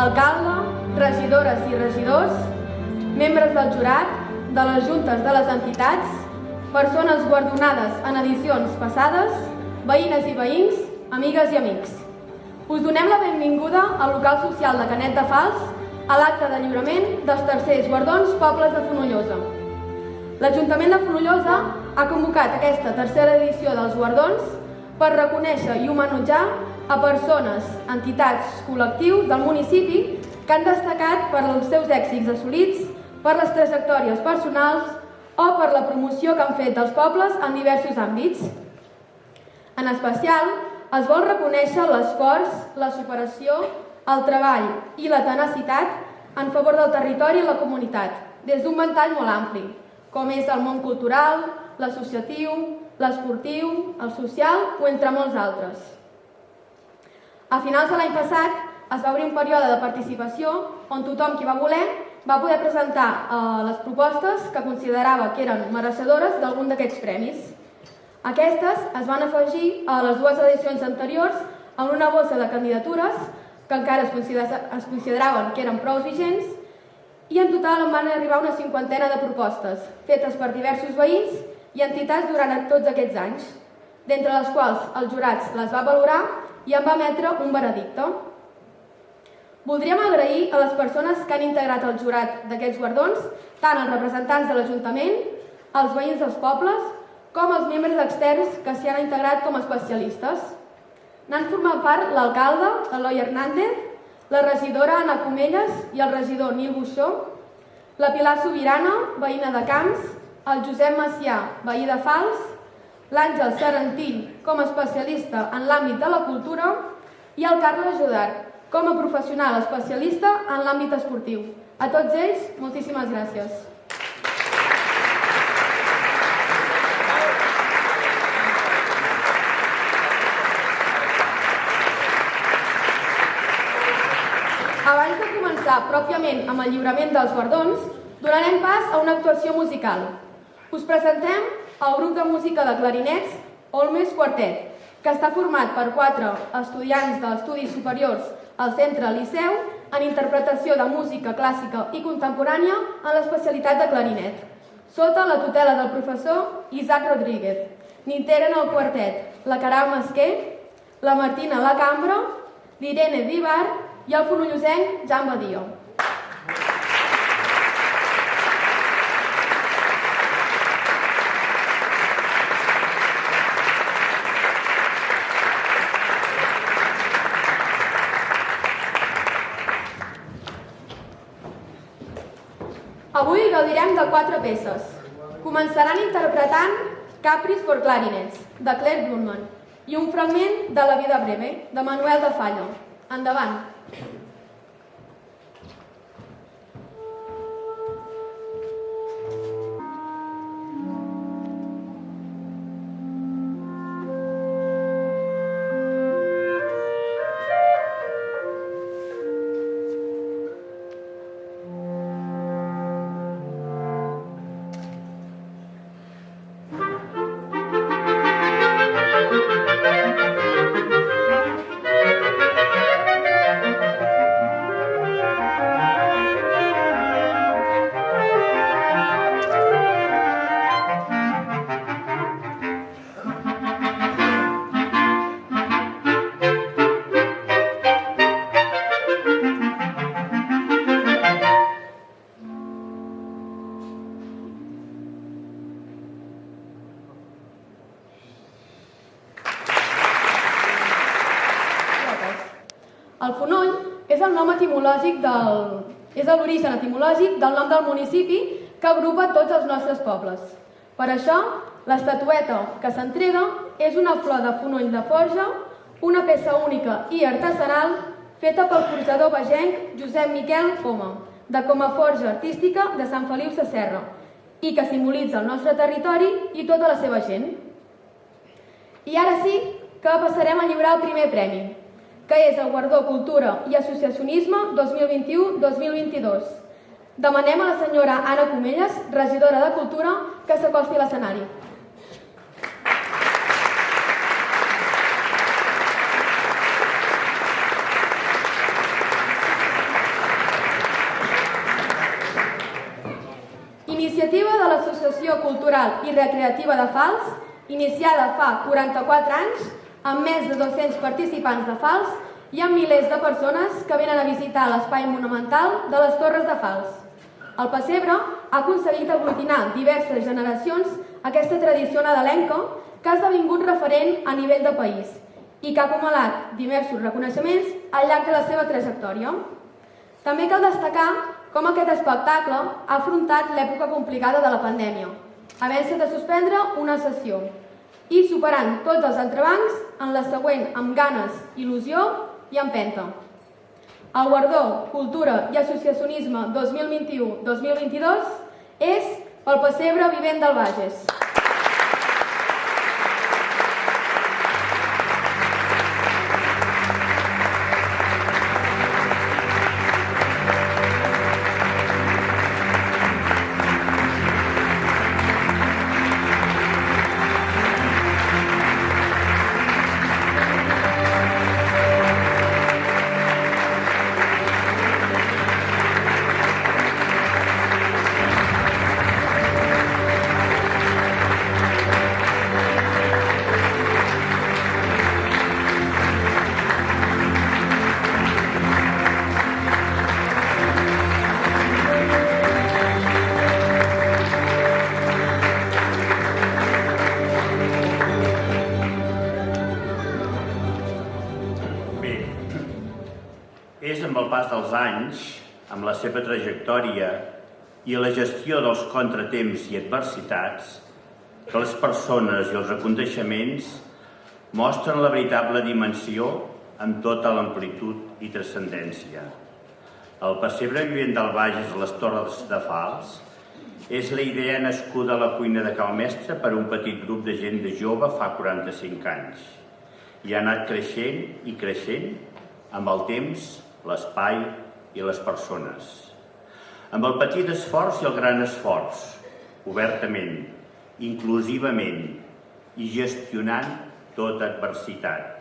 alcalde, regidores i regidors, membres del jurat, de les juntes de les entitats, persones guardonades en edicions passades, veïnes i veïns, amigues i amics. Us donem la benvinguda al local social de Canet de Fals a l'acte de lliurament dels tercers guardons Pobles de Fonollosa. L'Ajuntament de Fonollosa ha convocat aquesta tercera edició dels guardons per reconèixer i homenatjar a persones, entitats, col·lectius del municipi que han destacat per els seus èxits assolits, per les trajectòries personals o per la promoció que han fet dels pobles en diversos àmbits. En especial, es vol reconèixer l'esforç, la superació, el treball i la tenacitat en favor del territori i la comunitat, des d'un ventall molt ampli, com és el món cultural, l'associatiu, l'esportiu, el social o entre molts altres. A finals de l'any passat es va obrir un període de participació on tothom qui va voler va poder presentar les propostes que considerava que eren mereixedores d'algun d'aquests premis. Aquestes es van afegir a les dues edicions anteriors en una bossa de candidatures que encara es consideraven que eren prou vigents i en total en van arribar una cinquantena de propostes fetes per diversos veïns i entitats durant tots aquests anys, d'entre les quals el jurat les va valorar i en va emetre un veredicte. Voldríem agrair a les persones que han integrat el jurat d'aquests guardons, tant els representants de l'Ajuntament, els veïns dels pobles, com els membres externs que s'hi han integrat com a especialistes. N'han format part l'alcalde, Eloi Hernández, la regidora Anna Comelles i el regidor Nil Buixó, la Pilar Sobirana, veïna de Camps, el Josep Macià, veí de Fals, l'Àngel Serentí, com a especialista en l'àmbit de la cultura, i el Carles Jodart, com a professional especialista en l'àmbit esportiu. A tots ells, moltíssimes gràcies. Abans de començar pròpiament amb el lliurament dels guardons, donarem pas a una actuació musical. Us presentem el grup de música de clarinets Olmes Quartet, que està format per 4 estudiants d'estudis superiors al Centre Liceu en interpretació de música clàssica i contemporània en l'especialitat de clarinet, sota la tutela del professor Isaac Rodríguez. N'integren el quartet la Caral Masquer, la Martina Lacambra, l'Irene Vivar i el fonollosenc Jan Badia. Avui gaudirem de 4 peces. Començaran interpretant Caprice for Clarinets, de Claire Blumman, i un fragment de La vida breve, de Manuel de Falla. Endavant! El fonoll és el nom etimològic és l'origen etimològic del nom del municipi que agrupa tots els nostres pobles. Per això, l'estatueta que s'entrega és una flor de fonoll de forja, una peça única i artesanal feta pel forjador vegenc Josep Miquel Coma, de Coma Forja Artística de Sant Feliu Sasserra, i que simbolitza el nostre territori i tota la seva gent. I ara sí que passarem a lliurar el primer premi, que és el Guardó Cultura i Associacionisme 2021-2022. Demanem a la senyora Anna Comelles, regidora de Cultura, que s'acosti a l'escenari. l'associació cultural i recreativa de Fals, iniciada fa 44 anys, amb més de 200 participants de Fals i amb milers de persones que venen a visitar l'espai monumental de les Torres de Fals. El pessebre ha aconseguit aglutinar diverses generacions aquesta tradició nadalenca que ha esdevingut referent a nivell de país i que ha acumulat diversos reconeixements al llarg de la seva trajectòria. També cal destacar com aquest espectacle ha afrontat l'època complicada de la pandèmia, havent-se de suspendre una sessió i superant tots els entrebancs en la següent amb ganes, il·lusió i empenta. El guardó Cultura i Associacionisme 2021-2022 és pel Pessebre Vivent del Bages. És amb el pas dels anys, amb la seva trajectòria i la gestió dels contratemps i adversitats, que les persones i els aconteixements mostren la veritable dimensió amb tota l'amplitud i transcendència. El Pessebre Vivent del Bages a les Torres de Fals és la idea nascuda a la cuina de Cal Mestre per un petit grup de gent de jove fa 45 anys i ha anat creixent i creixent amb el temps, l'espai i les persones. Amb el petit esforç i el gran esforç, obertament, inclusivament i gestionant tota adversitat,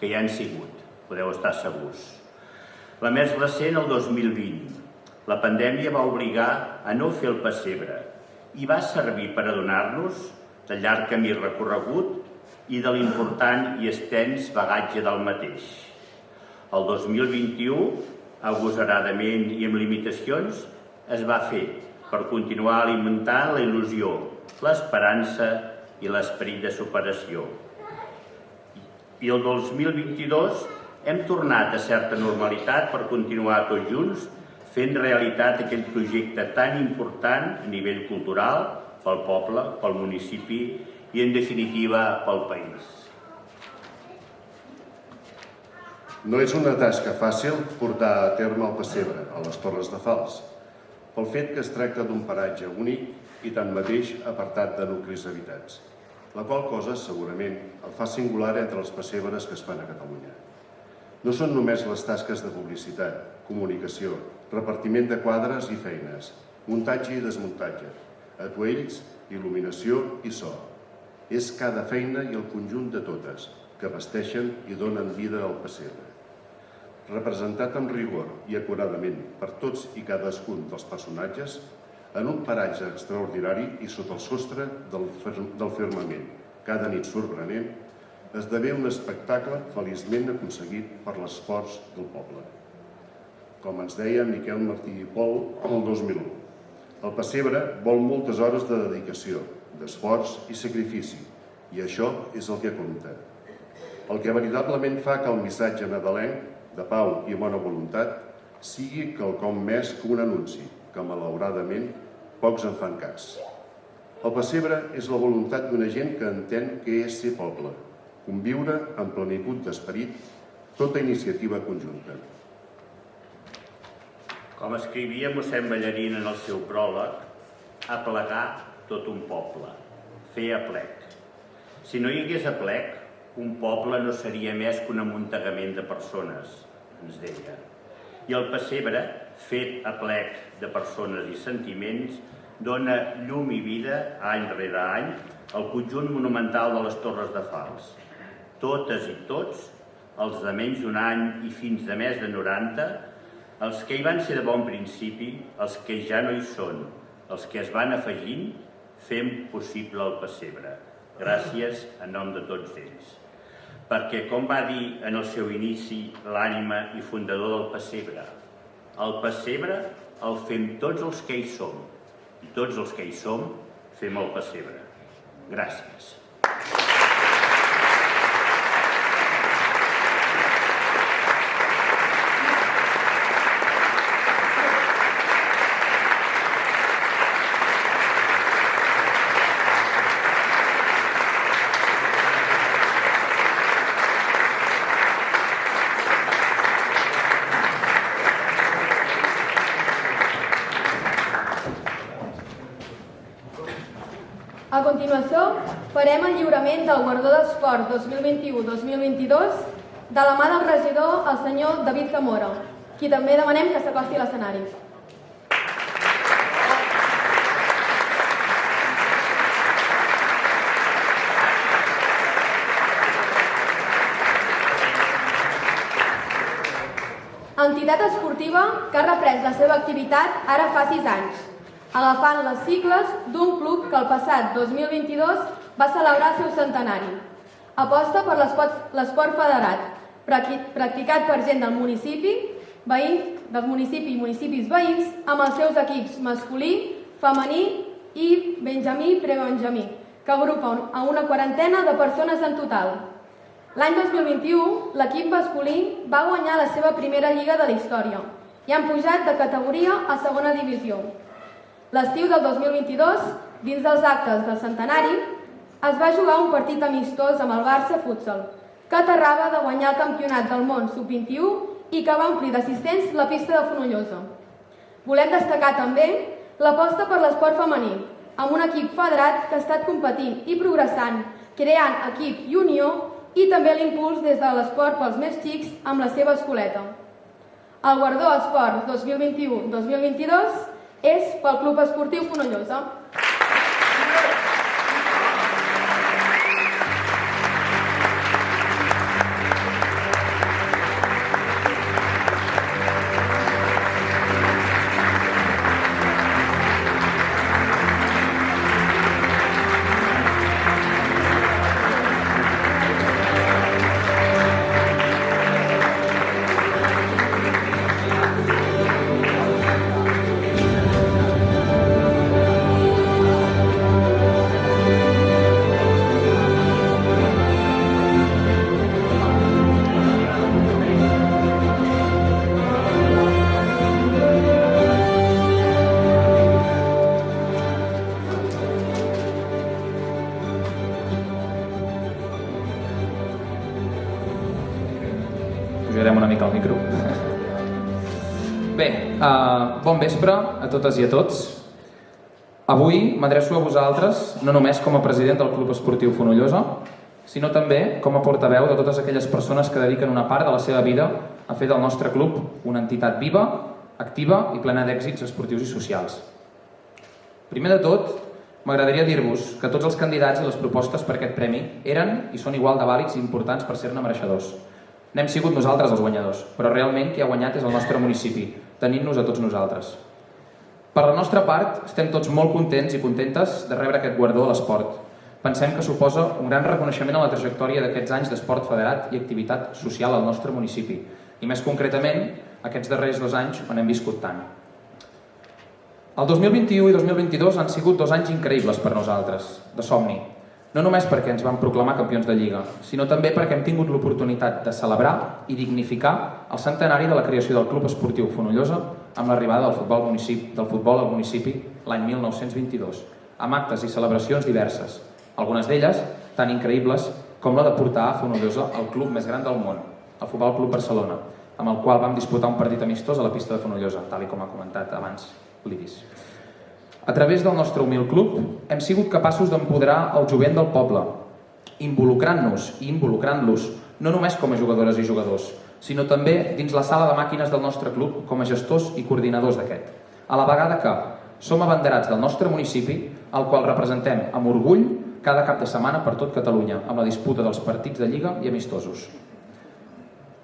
que hi han sigut, podeu estar segurs. La més recent, el 2020, la pandèmia va obligar a no fer el pessebre i va servir per adonar-nos del llarg camí recorregut i de l'important i extens bagatge del mateix. El 2021, agosaradament i amb limitacions, es va fer per continuar alimentant la il·lusió, l'esperança i l'esperit de superació. I el 2022 hem tornat a certa normalitat per continuar tots junts fent realitat aquest projecte tan important a nivell cultural, pel poble, pel municipi i, en definitiva, pel país. No és una tasca fàcil portar a terme el pessebre a les Torres de Fals, pel fet que es tracta d'un paratge únic i tanmateix apartat de nuclis habitats, la qual cosa segurament el fa singular entre els pessebres que es fan a Catalunya. No són només les tasques de publicitat, comunicació, repartiment de quadres i feines, muntatge i desmuntatge, atuells, il·luminació i so. És cada feina i el conjunt de totes que vesteixen i donen vida al pessebre. Representat amb rigor i acuradament per tots i cadascun dels personatges, en un paratge extraordinari i sota el sostre del firmament, cada nit sorprenent, esdevé un espectacle feliçment aconseguit per l'esforç del poble. Com ens deia Miquel Martí i Pol el 2001, el pessebre vol moltes hores de dedicació, d'esforç i sacrifici, i això és el que compta. El que veritablement fa que el missatge nadalenc, de pau i bona voluntat, sigui quelcom més que un anunci, que malauradament pocs en fan cas. El pessebre és la voluntat d'una gent que entén què és ser poble, conviure en plenitud d'esperit, tota iniciativa conjunta. Com escrivia mossèn Ballarín en el seu pròleg, aplegar tot un poble, fer aplec. Si no hi hagués aplec, un poble no seria més que un amuntegament de persones, ens deia. I el pessebre, fet aplec de persones i sentiments, dona llum i vida, any rere any, al conjunt monumental de les Torres de Fals. Totes i tots, els de menys d'un any i fins de més de 90, els que hi van ser de bon principi, els que ja no hi són, els que es van afegint fent possible el pessebre. Gràcies en nom de tots ells. Perquè, com va dir en el seu inici l'ànima i fundador del pessebre, el pessebre el fem tots els que hi som, i tots els que hi som fem el pessebre. Gràcies. A continuació, farem el lliurament del Guardó d'Esport 2021-2022 de la mà del regidor, el senyor David Camora, qui també demanem que s'acosti a l'escenari. Entitat esportiva que ha reprès la seva activitat ara fa 6 anys, agafant les sigles d'un club que el passat 2022 va celebrar el seu centenari. Aposta per l'esport federat, practicat per gent del municipi, i municipis veïns, amb els seus equips masculí, femení i benjamí i prebenjamí, que agrupa a una quarantena de persones en total. L'any 2021, l'equip masculí va guanyar la seva primera lliga de la història i han pujat de categoria a segona divisió. L'estiu del 2022, dins dels actes del centenari, es va jugar un partit amistós amb el Barça Futsal, que aterrava de guanyar el campionat del món sub-21 i que va omplir d'assistents la pista de Fonollosa. Volem destacar també l'aposta per l'esport femení, amb un equip federat que ha estat competint i progressant, creant equip i unió, i també l'impuls des de l'esport pels més xics amb la seva escoleta. El Guardó Esport 2021-2022 és pel Club Esportiu Fonollosa. Pujarem una mica al micro. Bé, bon vespre a totes i a tots. Avui m'adreço a vosaltres no només com a president del Club Esportiu Fonollosa, sinó també com a portaveu de totes aquelles persones que dediquen una part de la seva vida a fer del nostre club una entitat viva, activa i plena d'èxits esportius i socials. Primer de tot, m'agradaria dir-vos que tots els candidats i les propostes per aquest premi eren i són igual de vàlids i importants per ser-ne mereixedors. N'hem sigut nosaltres els guanyadors, però realment qui ha guanyat és el nostre municipi, tenint-nos a tots nosaltres. Per la nostra part, estem tots molt contents i contentes de rebre aquest guardó a l'esport. Pensem que suposa un gran reconeixement a la trajectòria d'aquests anys d'esport federat i activitat social al nostre municipi, i més concretament, aquests darrers 2 anys on hem viscut tant. El 2021 i 2022 han sigut 2 anys increïbles per nosaltres, de somni. No només perquè ens vam proclamar campions de Lliga, sinó també perquè hem tingut l'oportunitat de celebrar i dignificar el centenari de la creació del Club Esportiu Fonollosa amb l'arribada del futbol al municipi l'any 1922, amb actes i celebracions diverses, algunes d'elles tan increïbles com la de portar a Fonollosa el club més gran del món, el Futbol Club Barcelona, amb el qual vam disputar un partit amistós a la pista de Fonollosa, tal com ha comentat abans l'Iris. A través del nostre humil club hem sigut capaços d'empoderar el jovent del poble, involucrant-nos i involucrant-los no només com a jugadores i jugadors, sinó també dins la sala de màquines del nostre club com a gestors i coordinadors d'aquest, a la vegada que som abanderats del nostre municipi, el qual representem amb orgull cada cap de setmana per tot Catalunya, amb la disputa dels partits de Lliga i amistosos.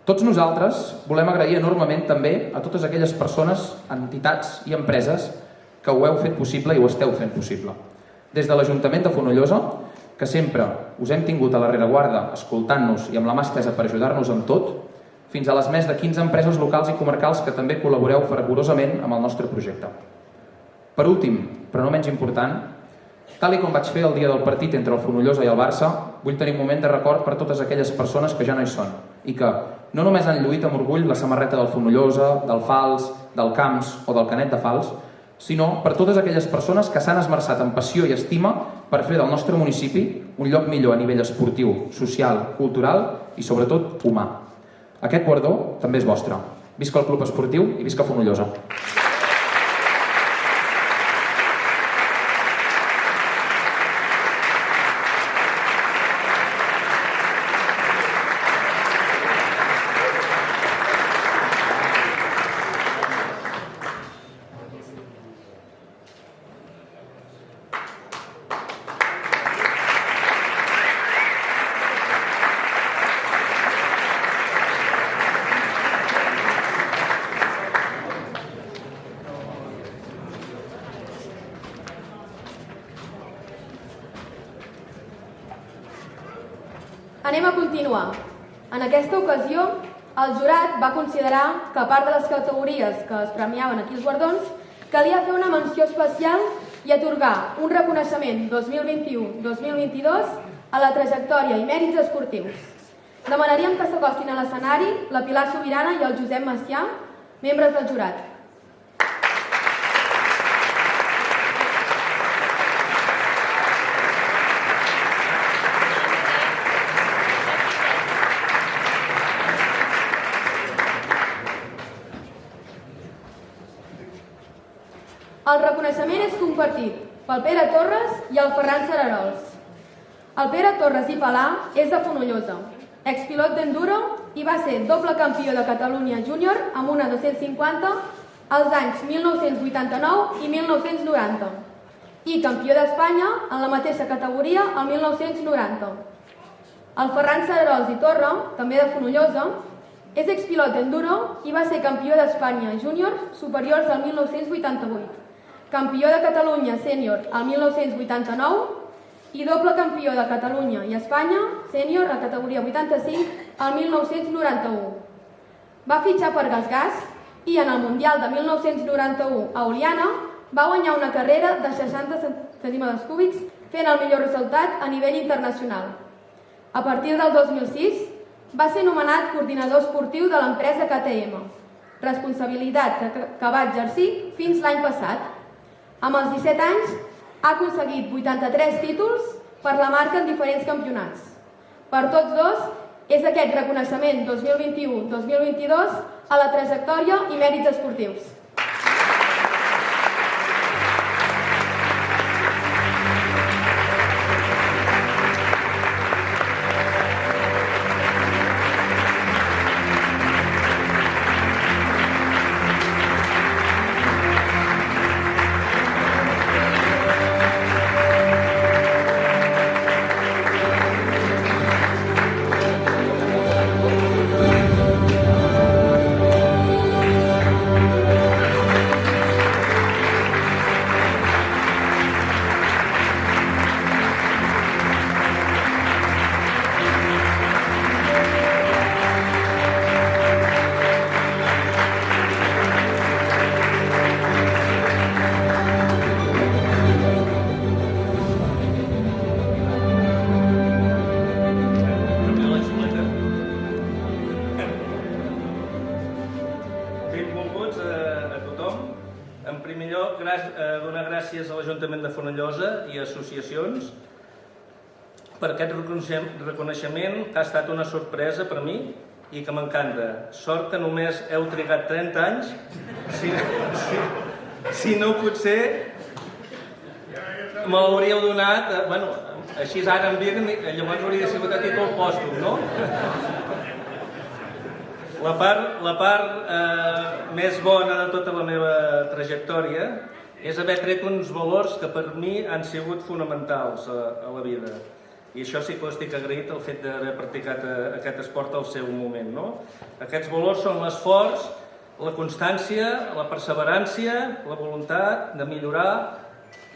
Tots nosaltres volem agrair enormement també a totes aquelles persones, entitats i empreses que ho heu fet possible i ho esteu fent possible. Des de l'Ajuntament de Fonollosa, que sempre us hem tingut a la rereguarda escoltant-nos i amb la mà estesa per ajudar-nos amb tot, fins a les més de 15 empreses locals i comarcals que també col·laboreu fervorosament amb el nostre projecte. Per últim, però no menys important, tal com vaig fer el dia del partit entre el Fonollosa i el Barça, vull tenir un moment de record per totes aquelles persones que ja no hi són i que no només han lluït amb orgull la samarreta del Fonollosa, del Fals, del Camps o del Canet de Fals, sinó per totes aquelles persones que s'han esmerçat amb passió i estima per fer del nostre municipi un lloc millor a nivell esportiu, social, cultural i sobretot humà. Aquest guardó també és vostre. Visca el Club Esportiu i visca Fonollosa. Anem a continuar. En aquesta ocasió, el jurat va considerar que a part de les categories que es premiaven aquí els guardons, calia fer una menció especial i atorgar un reconeixement 2021-2022 a la trajectòria i mèrits esportius. Demanaríem que s'acostin a l'escenari la Pilar Sobirana i el Josep Macià, membres del jurat. El reconeixement és compartit pel Pere Torres i el Ferran Cerarols. El Pere Torres i Palà és de Fonollosa, expilot d'enduro i va ser doble campió de Catalunya júnior amb una 250 als anys 1989 i 1990 i campió d'Espanya en la mateixa categoria el 1990. El Ferran Cerarols i Torra, també de Fonollosa, és expilot d'enduro i va ser campió d'Espanya júnior superiors al 1988. Campió de Catalunya sènior al 1989 i doble campió de Catalunya i Espanya sènior a categoria 85 al 1991. Va fitxar per Gasgas i en el Mundial de 1991 a Oliana va guanyar una carrera de 60 centímetres cúbics fent el millor resultat a nivell internacional. A partir del 2006 va ser nomenat coordinador esportiu de l'empresa KTM, responsabilitat que va exercir fins l'any passat. Amb els 17 anys ha aconseguit 83 títols per la marca en diferents campionats. Per tots dos, és aquest reconeixement 2021-2022 a la trajectòria i mèrits esportius. Donar gràcies a l'Ajuntament de Fonollosa i associacions per aquest reconeixement que ha estat una sorpresa per mi i que m'encanta. Sort que només heu trigat 30 anys, si no potser me l'hauríeu donat, així ara en vida, llavors hauria sigut a títol pòstum, no? La part més bona de tota la meva trajectòria és haver tret uns valors que per mi han sigut fonamentals a la vida. I això sí que estic agraït el fet d'haver practicat aquest esport al seu moment, no? Aquests valors són l'esforç, la constància, la perseverància, la voluntat de millorar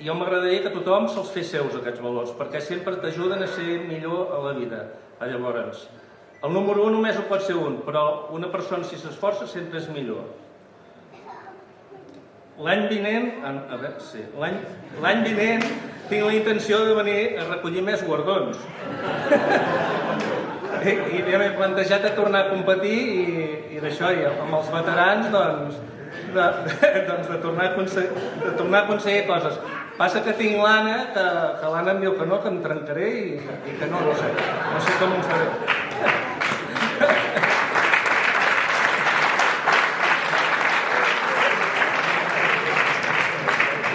jo m'agradaria que tothom se'ls fes seus, aquests valors, perquè sempre t'ajuden a ser millor a la vida. Llavors, el número 1 només ho pot ser un, però una persona, si s'esforça, sempre és millor. L'any vinent tinc la intenció de venir a recollir més guardons. I ja m'he plantejat de tornar a competir i d'això, i amb els veterans, de tornar a aconseguir coses. Passa que tinc l'Anna, que l'Anna em diu que no, que em trencaré i que no sé com ho faré.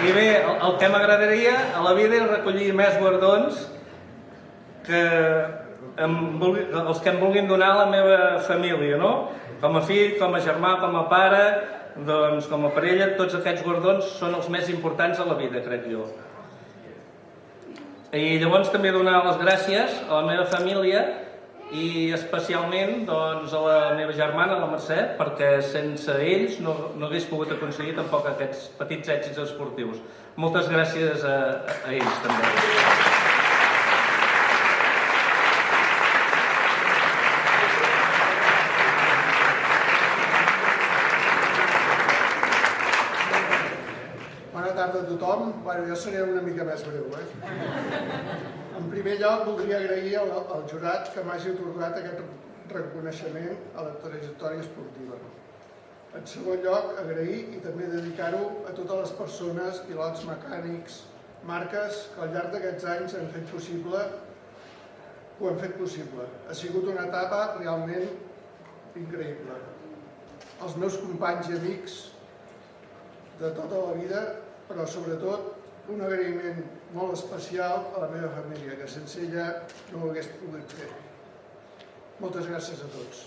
I bé, el que m'agradaria a la vida és recollir més guardons que els que em vulguin donar la meva família, no? Com a fill, com a germà, com a pare, doncs com a parella, tots aquests guardons són els més importants a la vida, crec jo. I llavors també donar les gràcies a la meva família i especialment doncs, a la meva germana, la Mercè, perquè sense ells no hagués pogut aconseguir tampoc aquests petits èxits esportius. Moltes gràcies a ells també. Bona tarda a tothom. Jo seré una mica més breu. En primer lloc, voldria agrair al jurat que m'hagi atorgat aquest reconeixement a la trajectòria esportiva. En segon lloc, agrair i també dedicar-ho a totes les persones, pilots, mecànics, marques que al llarg d'aquests anys ho han fet possible. Ha sigut una etapa realment increïble. Els meus companys i amics de tota la vida, però sobretot un agraïment molt especial a la meva família, que sense ella no ho hagués pogut fer. Moltes gràcies a tots.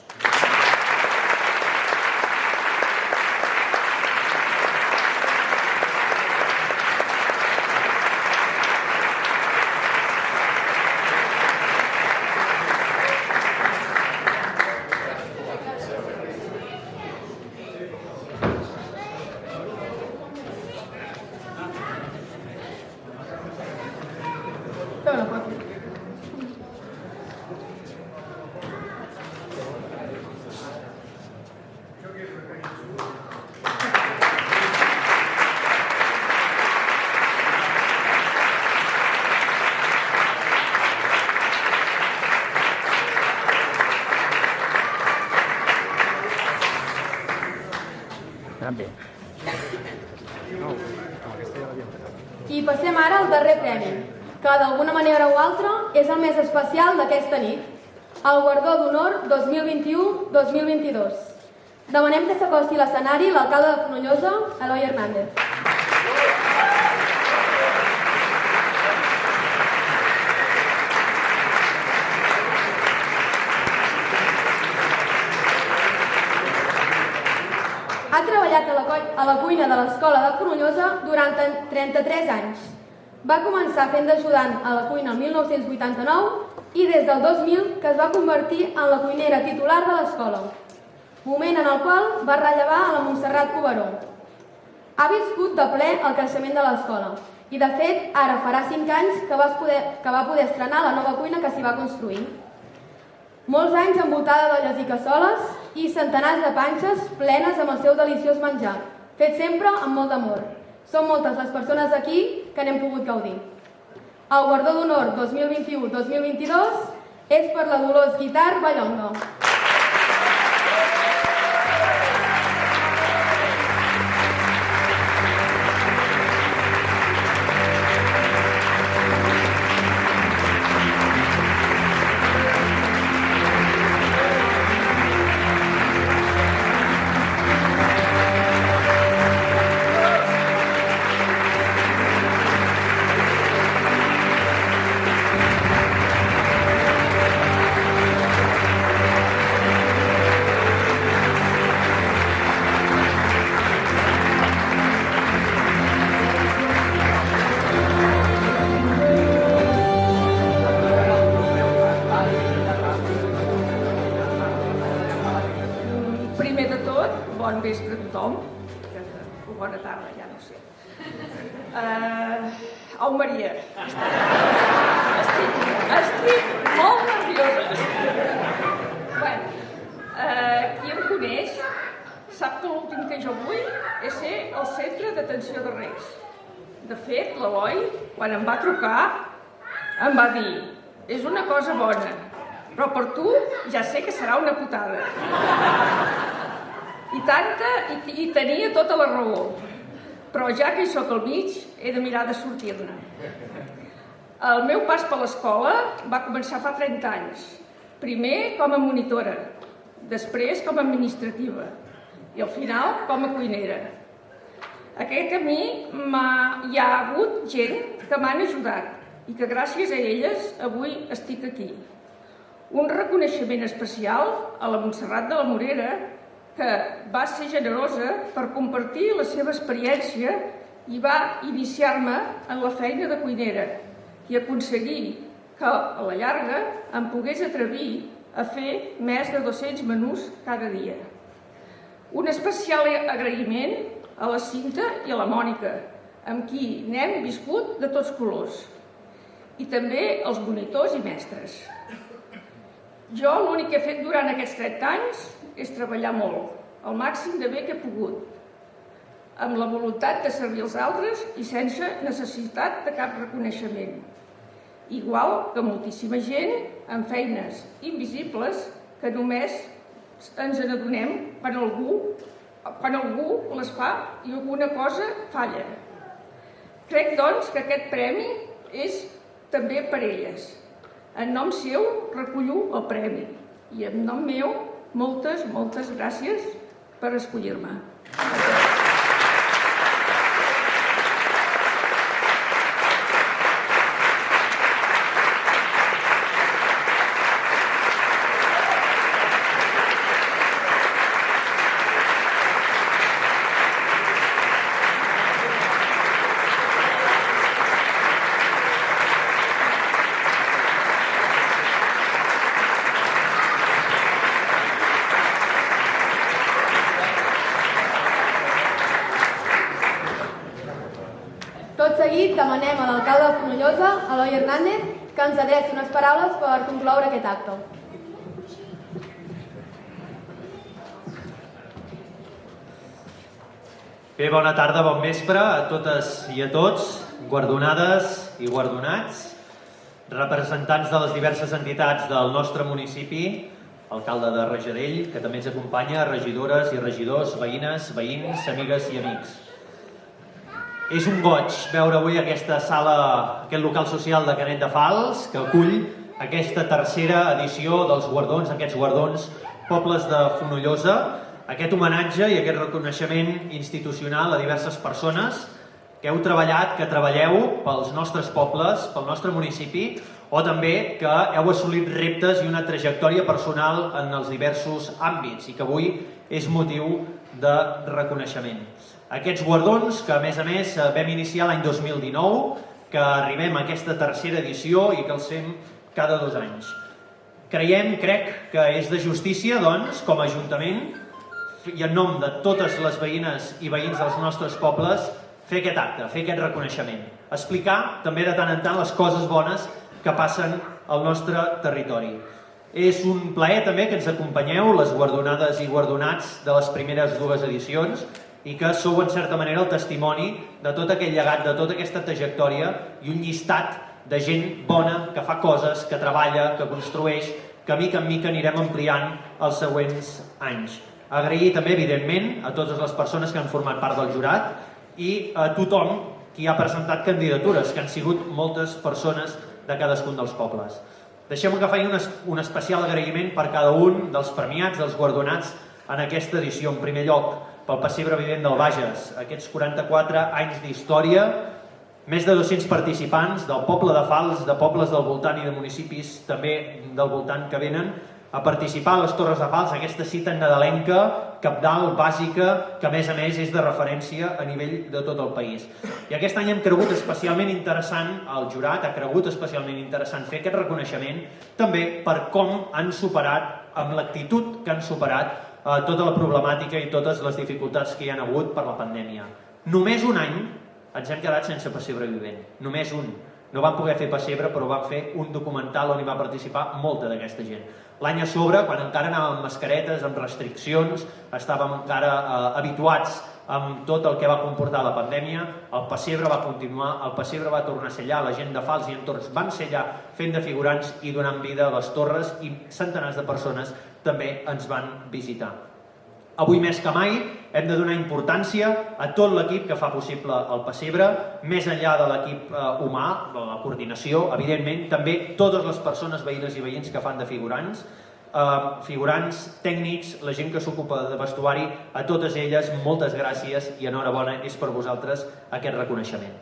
I passem ara al darrer premi, que d'alguna manera o altra és el més especial d'aquesta nit, el Guardó d'Honor 2021-2022. Demanem que s'acosti a l'escenari l'alcalde de Fonollosa, Eloi Hernández. Ha treballat a la cuina de l'Escola de Fonollosa durant 33 anys. Va començar fent d'ajudant a la cuina el 1989 i des del 2000 que es va convertir en la cuinera titular de l'escola, moment en el qual va rellevar a la Montserrat Coberó. Ha viscut de ple el creixement de l'escola i, de fet, ara farà 5 anys que va poder estrenar la nova cuina que s'hi va construir. Molts anys envoltada d'olles i cassoles i centenars de panxes plenes amb el seu deliciós menjar, fet sempre amb molt d'amor. Són moltes les persones aquí que n'hem pogut gaudir. El Guardó d'Honor 2021-2022 és per la Dolors Guitart Ballonga. Primer de tot, bon vespre a tothom, o bona tarda, ja no sé. Au, Maria, estic molt nerviosa. Bueno, qui em coneix sap que l'últim que jo vull és ser el centre d'atenció de res. De fet, l'Eloi, quan em va trucar, em va dir: és una cosa bona, però per tu ja sé que serà una putada. I tenia tota la raó. Però ja que hi soc al mig, he de mirar de sortir-ne. El meu pas per l'escola va començar fa 30 anys. Primer com a monitora, després com a administrativa i al final com a cuinera. Aquest camí hi ha hagut gent que m'han ajudat i que gràcies a elles avui estic aquí. Un reconeixement especial a la Montserrat de la Morera, que va ser generosa per compartir la seva experiència i va iniciar-me en la feina de cuinera i aconseguir que, a la llarga, em pogués atrevir a fer més de 200 menús cada dia. Un especial agraïment a la Cinta i a la Mònica, amb qui n'hem viscut de tots colors, i també als monitors i mestres. Jo l'únic que he fet durant aquests 30 anys és treballar molt, al màxim de bé que he pogut, amb la voluntat de servir els altres i sense necessitat de cap reconeixement. Igual que moltíssima gent amb feines invisibles que només ens n'adonem quan algú les fa i alguna cosa falla. Crec, doncs, que aquest premi és també per elles. En nom seu recullo el premi i en nom meu moltes gràcies per escollir-me. Tot seguit demanem a l'alcalde de Fonollosa, Eloi Hernández, que ens adreci unes paraules per concloure aquest acte. Bé, bona tarda, bon vespre a totes i a tots, guardonades i guardonats, representants de les diverses entitats del nostre municipi, alcalde de Rajadell, que també ens acompanya, regidores i regidors, veïnes, veïns, amigues i amics. És un goig veure avui aquesta sala, aquest local social de Canet de Fals, que acull aquesta tercera edició dels guardons, aquests guardons Pobles de Fonollosa, aquest homenatge i aquest reconeixement institucional a diverses persones que heu treballat, que treballeu pels nostres pobles, pel nostre municipi, o també que heu assolit reptes i una trajectòria personal en els diversos àmbits i que avui és motiu de reconeixement. Aquests guardons que, a més, vam iniciar l'any 2019, que arribem a aquesta tercera edició i que els fem cada 2 anys. Crec que és de justícia, doncs, com a Ajuntament, i en nom de totes les veïnes i veïns dels nostres pobles, fer aquest acte, fer aquest reconeixement. Explicar també de tant en tant les coses bones que passen al nostre territori. És un plaer també que ens acompanyeu, les guardonades i guardonats de les primeres 2 edicions, i que sou en certa manera el testimoni de tot aquell llegat, de tota aquesta trajectòria i un llistat de gent bona que fa coses, que treballa, que construeix, que mica en mica anirem ampliant els següents anys. Agrair també, evidentment, a totes les persones que han format part del jurat i a tothom qui ha presentat candidatures, que han sigut moltes persones de cadascun dels pobles. Deixem-me que faci un especial agraïment per cada un dels premiats, dels guardonats en aquesta edició. En primer lloc, pel pessebre vivent del Bages, aquests 44 anys d'història, més de 200 participants del poble de Fals, de pobles del voltant i de municipis també del voltant que venen a participar a les Torres de Fals, aquesta cita nadalenca, cabdal, bàsica, que a més és de referència a nivell de tot el país. I aquest any hem cregut especialment interessant, el jurat ha cregut especialment interessant fer aquest reconeixement també per com han superat, amb l'actitud que han superat, tota la problemàtica i totes les dificultats que hi ha hagut per la pandèmia. Només un any ens hem quedat sense pessebre vivent. Només un. No van poder fer pessebre, però van fer un documental on hi va participar molta d'aquesta gent. L'any a sobre, quan encara anàvem amb mascaretes, amb restriccions, estàvem encara habituats amb tot el que va comportar la pandèmia, el pessebre va continuar, el pessebre va tornar a ser allà, la gent de Fals i entorns van ser allà fent de figurants i donant vida a les torres i centenars de persones també ens van visitar. Avui més que mai hem de donar importància a tot l'equip que fa possible el pessebre, més enllà de l'equip humà, de la coordinació, evidentment, també totes les persones, veïnes i veïns que fan de figurants, figurants, tècnics, la gent que s'ocupa de vestuari, a totes elles, moltes gràcies i enhorabona és per vosaltres aquest reconeixement.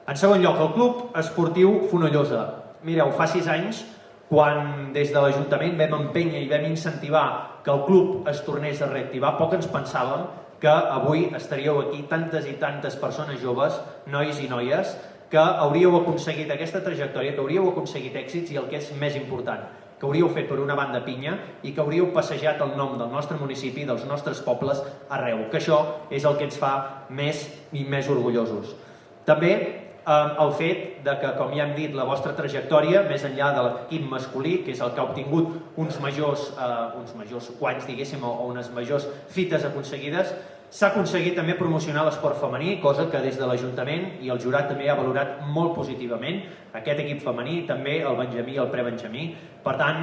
En segon lloc, el Club Esportiu Fonollosa. Mireu, fa 6 anys, quan des de l'Ajuntament vam empènyer i vam incentivar que el club es tornés a reactivar, poc ens pensàvem que avui estaríeu aquí tantes i tantes persones joves, nois i noies, que hauríeu aconseguit aquesta trajectòria, que hauríeu aconseguit èxits i el que és més important, que hauríeu fet per una banda pinya i que hauríeu passejat el nom del nostre municipi, dels nostres pobles arreu, que això és el que ens fa més i més orgullosos. També el fet de que, com ja hem dit, la vostra trajectòria, més enllà de l'equip masculí, que és el que ha obtingut uns majors guanys, diguéssim, o unes majors fites aconseguides, s'ha aconseguit també promocionar l'esport femení, cosa que des de l'Ajuntament i el jurat també ha valorat molt positivament, aquest equip femení, també el benjamí i el prebenjamí. Per tant,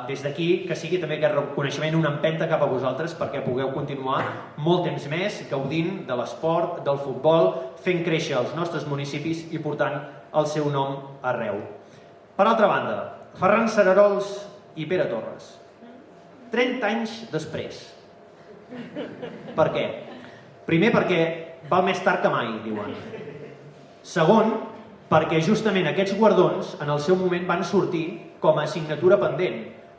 des d'aquí, que sigui també aquest reconeixement una empenta cap a vosaltres perquè pugueu continuar molt temps més gaudint de l'esport, del futbol, fent créixer els nostres municipis i portant el seu nom arreu. Per altra banda, Ferran Cerarols i Pere Torres. 30 anys després. Per què? Primer perquè val més tard que mai, diuen. Segon, perquè justament aquests guardons en el seu moment van sortir com a assignatura pendent,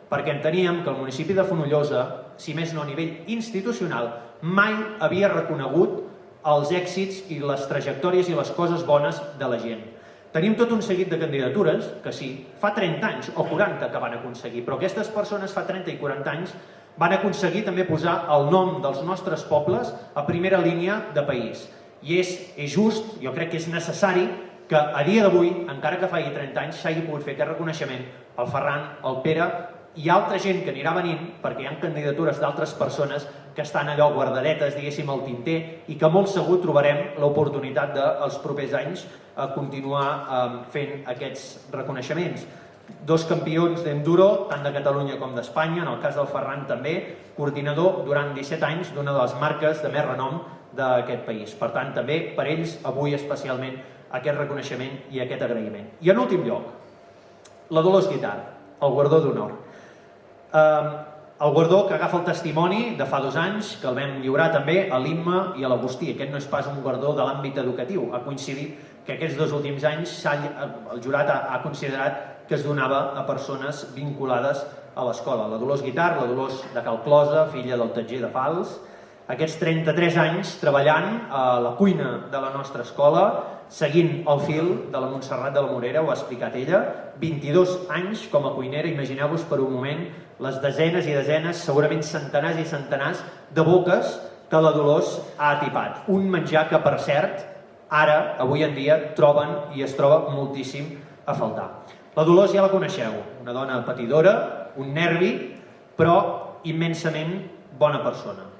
perquè enteníem que el municipi de Fonollosa, si més no a nivell institucional, mai havia reconegut els èxits i les trajectòries i les coses bones de la gent. Tenim tot un seguit de candidatures que sí, fa 30 anys o 40 que van aconseguir, però aquestes persones fa 30 i 40 anys van aconseguir també posar el nom dels nostres pobles a primera línia de país. I és just, jo crec que és necessari que a dia d'avui, encara que faci 30 anys, s'hagi pogut fer aquest reconeixement al Ferran, al Pere i altra gent que anirà venint, perquè hi ha candidatures d'altres persones que estan allò guardadetes, diguéssim, al tinter, i que molt segur trobarem l'oportunitat dels propers anys a continuar fent aquests reconeixements. 2 campions d'enduro, tant de Catalunya com d'Espanya, en el cas del Ferran també, coordinador durant 17 anys d'una de les marques de més renom d'aquest país. Per tant, també per ells, avui especialment, aquest reconeixement i aquest agraïment. I en últim lloc, la Dolors Guitar, el guardó d'honor. El guardó que agafa el testimoni de fa 2 anys, que el vam lliurar també a l'Imma i a l'Agustí. Aquest no és pas un guardó de l'àmbit educatiu. Ha coincidit que aquests 2 últims anys el jurat ha considerat que es donava a persones vinculades a l'escola. La Dolors Guitar, la Dolors de Cal Closa, filla del tatger de Fals. Aquests 33 anys treballant a la cuina de la nostra escola, seguint el fil de la Montserrat de la Morera, ho ha explicat ella, 22 anys com a cuinera, imagineu-vos per un moment les desenes i desenes, segurament centenars i centenars de boques que la Dolors ha atipat. Un menjar que, per cert, ara, avui en dia, troben i es troba moltíssim a faltar. La Dolors ja la coneixeu, una dona patidora, un nervi, però immensament bona persona.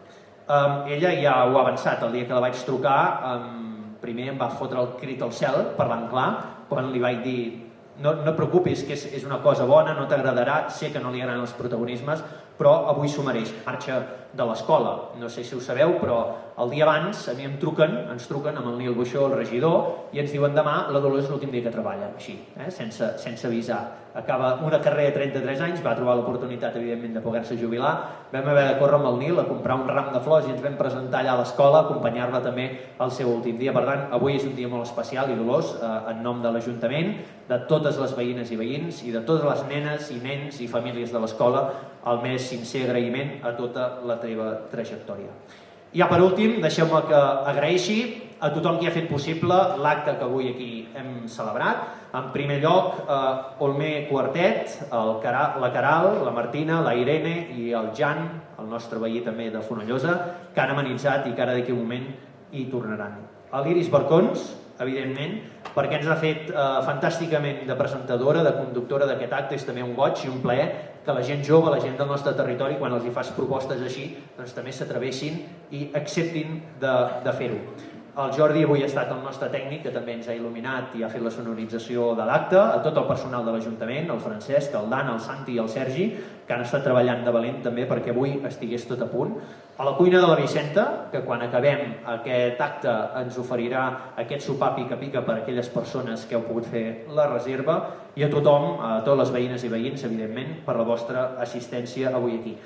Ella ja ho ha avançat, el dia que la vaig trucar, primer em va fotre el crit al cel, parlant clar, quan li vaig dir no et preocupis, que és una cosa bona, no t'agradarà, sé que no li agraden els protagonismes, però avui s'ho mereix. Marxa de l'escola, no sé si ho sabeu, però el dia abans a mi ens truquen amb el Nil Buixó, el regidor, i ens diuen demà la Dolors és l'últim dia que treballa, així, sense avisar. Acaba una carrera de 33 anys, va trobar l'oportunitat, evidentment, de poder-se jubilar, vam haver de córrer amb el Nil a comprar un ram de flors i ens vam presentar allà a l'escola, acompanyar-la també al seu últim dia. Per tant, avui és un dia molt especial i Dolors, en nom de l'Ajuntament, de totes les veïnes i veïns i de totes les nenes i nens i famílies de l'escola, el més sincer agraïment a tota la teva trajectòria. Ja per últim, deixeu-me que agraeixi a tothom qui ha fet possible l'acte que avui aquí hem celebrat. En primer lloc, Olmer Quartet, la Caral, la Martina, la Irene i el Jan, el nostre veí també de Fonollosa, que han amenitzat i que ara d'aquí un moment hi tornaran. A l'Iris Barcons, evidentment, perquè ens ha fet fantàsticament de presentadora, de conductora d'aquest acte. És també un goig i un plaer que la gent jove, la gent del nostre territori, quan els hi fas propostes així, doncs també s'atreveixin i acceptin de fer-ho. El Jordi avui ha estat el nostre tècnic, que també ens ha il·luminat i ha fet la sonorització de l'acte, a tot el personal de l'Ajuntament, el Francesc, el Dan, el Santi i el Sergi, que han estat treballant de valent també perquè avui estigués tot a punt. A la cuina de la Vicenta, que quan acabem aquest acte ens oferirà aquest sopar pica-pica per a aquelles persones que heu pogut fer la reserva, i a tothom, a totes les veïnes i veïns, evidentment, per la vostra assistència avui aquí.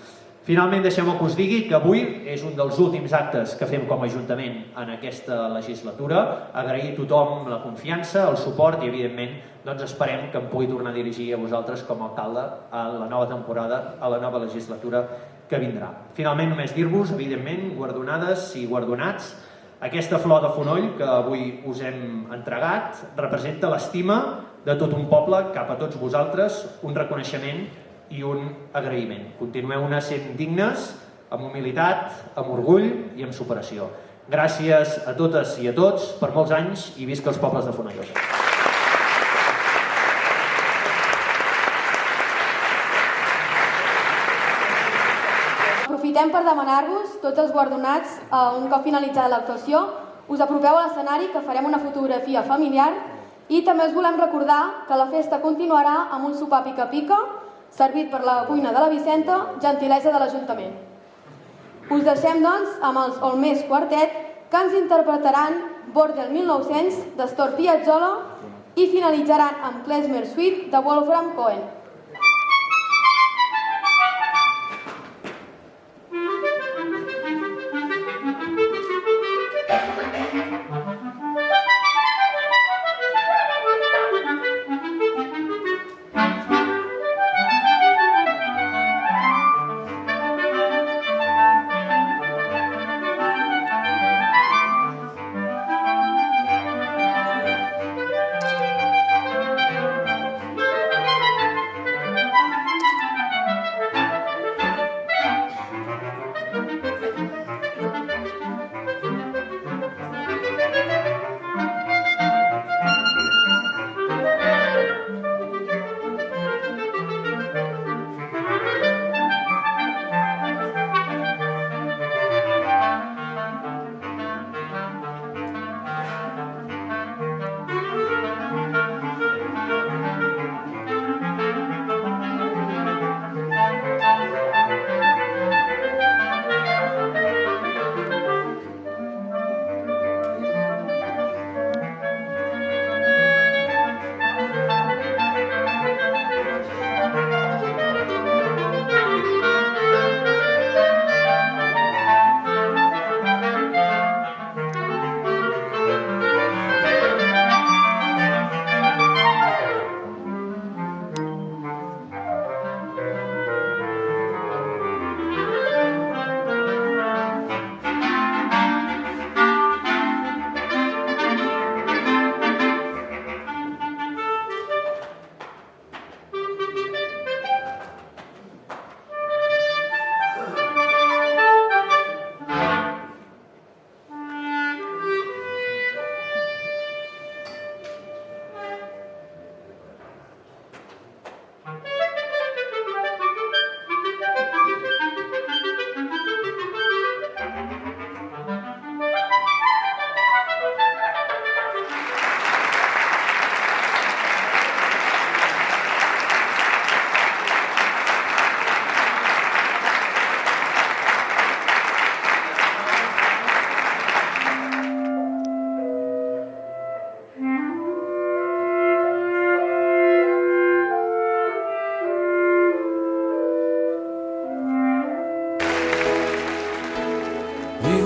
Finalment, deixeu-me que us digui que avui és un dels últims actes que fem com a Ajuntament en aquesta legislatura. Agrair a tothom la confiança, el suport i, evidentment, doncs esperem que em pugui tornar a dirigir a vosaltres com a alcalde a la nova temporada, a la nova legislatura que vindrà. Finalment, només dir-vos, evidentment, guardonades i guardonats, aquesta flor de fonoll que avui us hem entregat representa l'estima de tot un poble cap a tots vosaltres, un reconeixement i un agraïment. Continueu-ne sent dignes, amb humilitat, amb orgull i amb superació. Gràcies a totes i a tots per molts anys i visca els pobles de Fonollosa. Aprofitem per demanar-vos, tots els guardonats, un cop finalitzada l'actuació, us apropeu a l'escenari que farem una fotografia familiar i també us volem recordar que la festa continuarà amb un sopar pica-pica servit per la cuina de la Vicenta, gentilesa de l'Ajuntament. Us deixem, doncs, amb els Olmés Quartet, que ens interpretaran Bordel 1900 d'Astor Piazzolla i finalitzaran amb Klezmer Suite de Wolfram Cohen.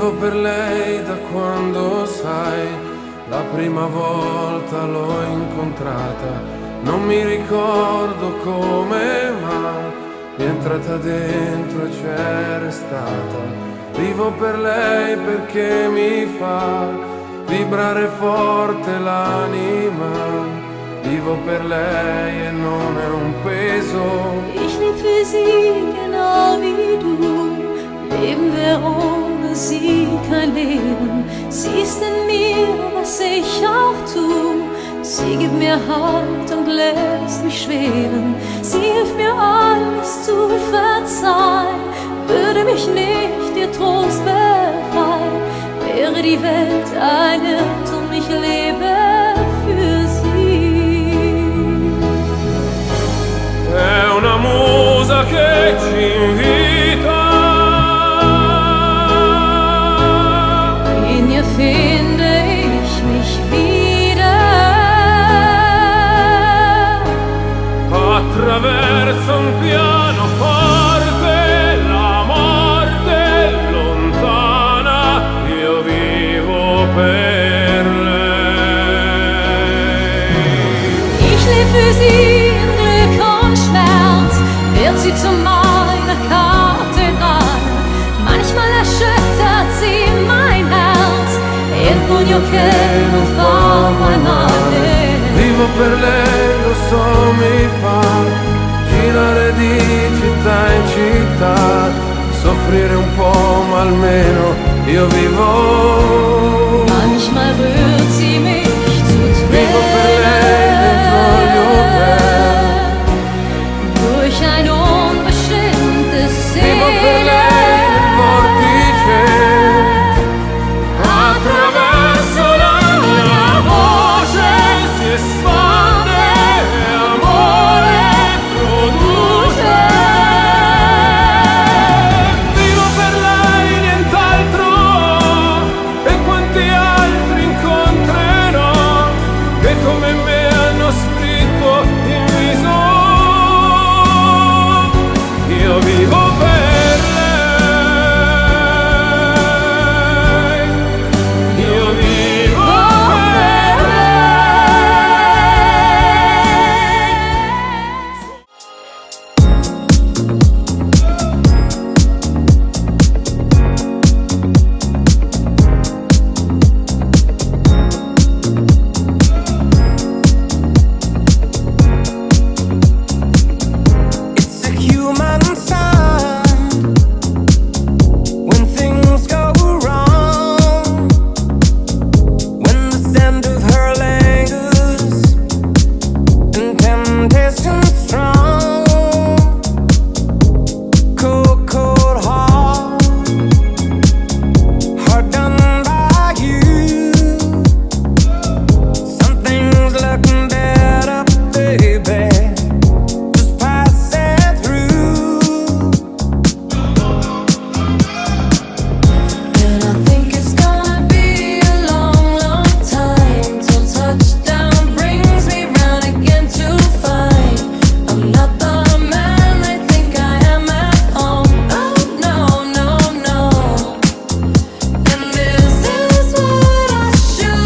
Vivo per lei da quando, sai, la prima volta l'ho incontrata. Non mi ricordo come, ma mi è entrata dentro e c'è restata. Vivo per lei perché mi fa vibrare forte l'anima. Vivo per lei e non è un peso. Ich lebe für sie genau wie du. Leben wir ohne sie kein Leben. Sie ist in mir, was ich auch Sie gibt mir Halt und lässt mich schweben. Sie hilft mir alles zu verzeihen. Würde mich nicht ihr Trost befreien, wäre die Welt ein Irrtum, ich lebe für sie. È una musa che ci invita. In ihr finde ich mich wieder. Attraverso un pianoforte la morte lontana, io vivo per lei. Ich lebe für sie in Glück und Schmerz, wird sie zu meiner Kathedrale. Manchmal erschüttert sie mein Herz, il pugno che non fa mai male. Vivo per lei, lo so, mi fa girare di città in città, soffrire un po', ma almeno io vivo. Manchmal rührt sie mich zu Vivo per lei dentro gli hotel. durch ein unbestimmtes Vivo per lei nel vortice. Attraverso la mia voce si espande amore produce. Vivo per lei, nient'altro, e quanti altri incontrerò che come me hanno scritto in viso. Io vivo per lei. Io vivo per It's a human sign when things go wrong, when the scent of her lingers and temptation strong. Cold, cold heart, hard done by you. Something's looking better, baby. Just pass it through. And I think it's gonna be a long, long time till touchdown brings me round again to find I'm not the man they think I am at home. Oh no, no, no. And this is what I should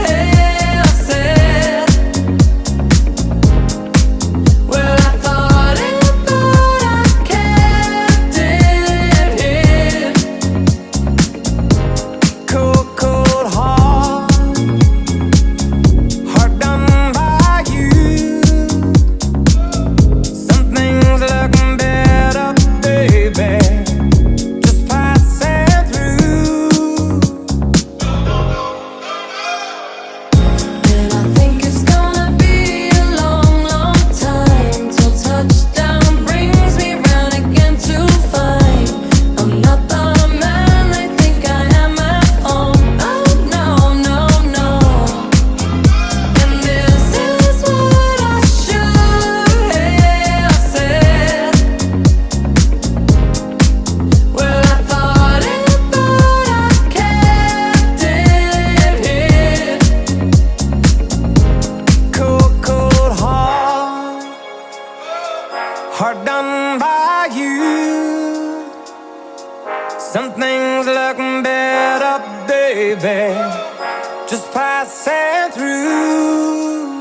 have said. Well, I thought it, but I kept it hid. Cold, cold heart, hard done by you. Something's looking better, baby. Just pass it through. And I think it's gonna be a long, long time till touchdown brings me round again to find I'm not the man they think I am at home. Oh no, no, no. And this is what I should have said. Well, I thought it, but I kept it hid. Cold, cold heart, hard done by you. Something's looking better, baby. Just pass it through.